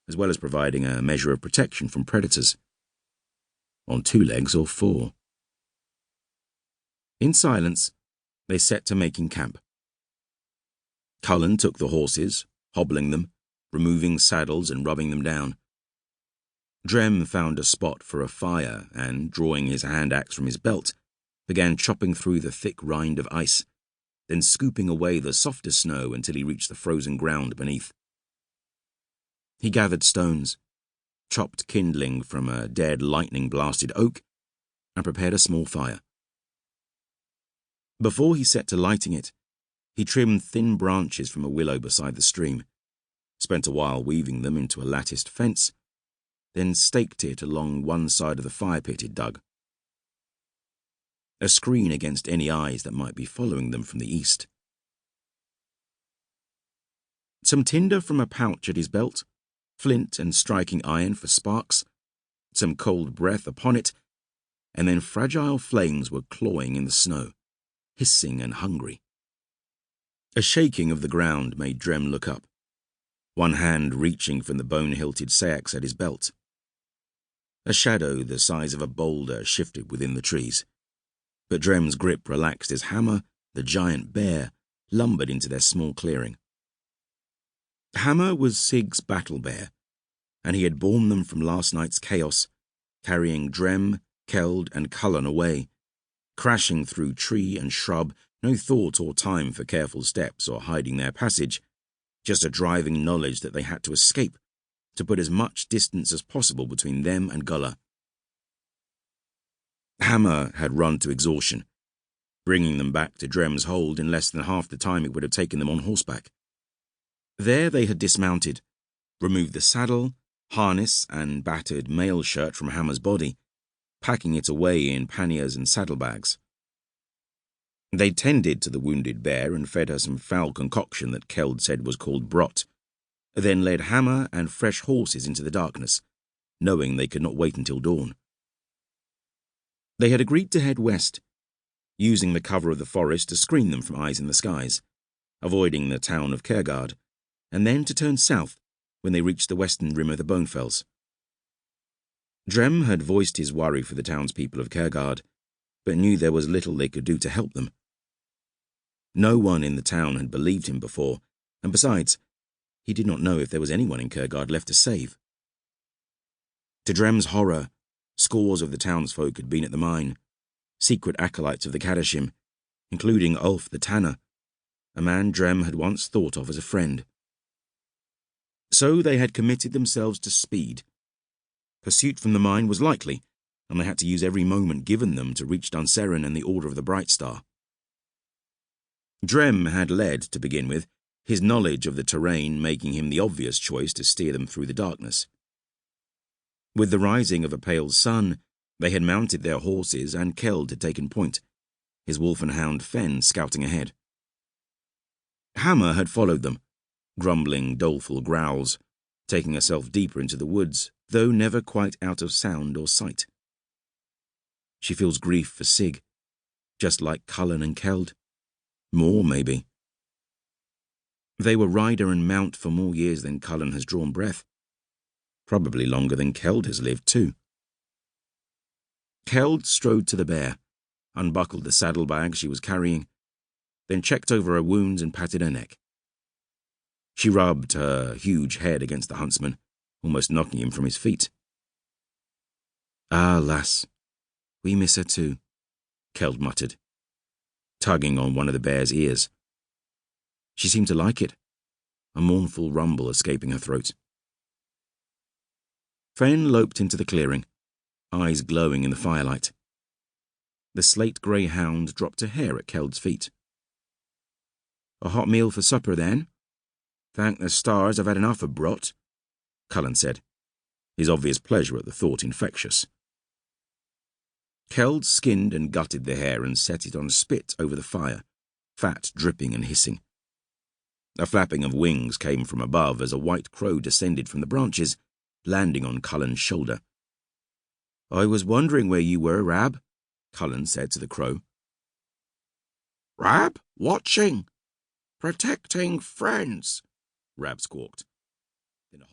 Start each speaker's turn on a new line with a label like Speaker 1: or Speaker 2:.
Speaker 1: as well as providing a measure of protection from predators. On 2 legs or 4. In silence, they set to making camp. Cullen took the horses, hobbling them, removing saddles and rubbing them down. Drem found a spot for a fire and, drawing his hand axe from his belt, began chopping through the thick rind of ice, then scooping away the softer snow until he reached the frozen ground beneath. He gathered stones, chopped kindling from a dead lightning-blasted oak, and prepared a small fire. Before he set to lighting it, he trimmed thin branches from a willow beside the stream, spent a while weaving them into a latticed fence, then staked it along one side of the fire pit he'd dug. A screen against any eyes that might be following them from the east. Some tinder from a pouch at his belt, flint and striking iron for sparks, some cold breath upon it, and then fragile flames were clawing in the snow, hissing and hungry. A shaking of the ground made Drem look up, one hand reaching from the bone-hilted seax at his belt. A shadow the size of a boulder shifted within the trees, but Drem's grip relaxed as Hammer, the giant bear, lumbered into their small clearing. Hammer was Sig's battle bear, and he had borne them from last night's chaos, carrying Drem, Keld, and Cullen away, crashing through tree and shrub, no thought or time for careful steps or hiding their passage, just a driving knowledge that they had to escape, to put as much distance as possible between them and Gullah. Hammer had run to exhaustion, bringing them back to Drem's hold in less than half the time it would have taken them on horseback. There they had dismounted, removed the saddle, harness, and battered mail shirt from Hammer's body, packing it away in panniers and saddlebags. They tended to the wounded bear and fed her some foul concoction that Keld said was called brot, then led Hammer and fresh horses into the darkness, knowing they could not wait until dawn. They had agreed to head west, using the cover of the forest to screen them from eyes in the skies, avoiding the town of Khergard, and then to turn south when they reached the western rim of the Bonefells. Drem had voiced his worry for the townspeople of Khergard, but knew there was little they could do to help them. No one in the town had believed him before, and besides, he did not know if there was anyone in Khergard left to save. To Drem's horror, scores of the townsfolk had been at the mine, secret acolytes of the Kadashim, including Ulf the Tanner, a man Drem had once thought of as a friend. So they had committed themselves to speed. Pursuit from the mine was likely, and they had to use every moment given them to reach Dunseren and the Order of the Bright Star. Drem had led, to begin with, his knowledge of the terrain making him the obvious choice to steer them through the darkness. With the rising of a pale sun, they had mounted their horses and Keld had taken point, his wolf and hound Fen scouting ahead. Hammer had followed them, grumbling doleful growls, taking herself deeper into the woods, though never quite out of sound or sight. She feels grief for Sig, just like Cullen and Keld. More, maybe. They were rider and mount for more years than Cullen has drawn breath. Probably longer than Keld has lived, too. Keld strode to the bear, unbuckled the saddlebag she was carrying, then checked over her wounds and patted her neck. She rubbed her huge head against the huntsman, almost knocking him from his feet. "Ah, lass, we miss her too," Keld muttered, tugging on one of the bear's ears. She seemed to like it, a mournful rumble escaping her throat. Fen loped into the clearing, eyes glowing in the firelight. The slate-grey hound dropped a hair at Keld's feet. "A hot meal for supper, then? Thank the stars I've had enough of brot," Cullen said, his obvious pleasure at the thought infectious. Keld skinned and gutted the hare and set it on spit over the fire, fat dripping and hissing. A flapping of wings came from above as a white crow descended from the branches, landing on Cullen's shoulder. "I was wondering where you were, Rab," Cullen said to the crow.
Speaker 2: "Rab, watching, protecting friends," Rab squawked. Then a hot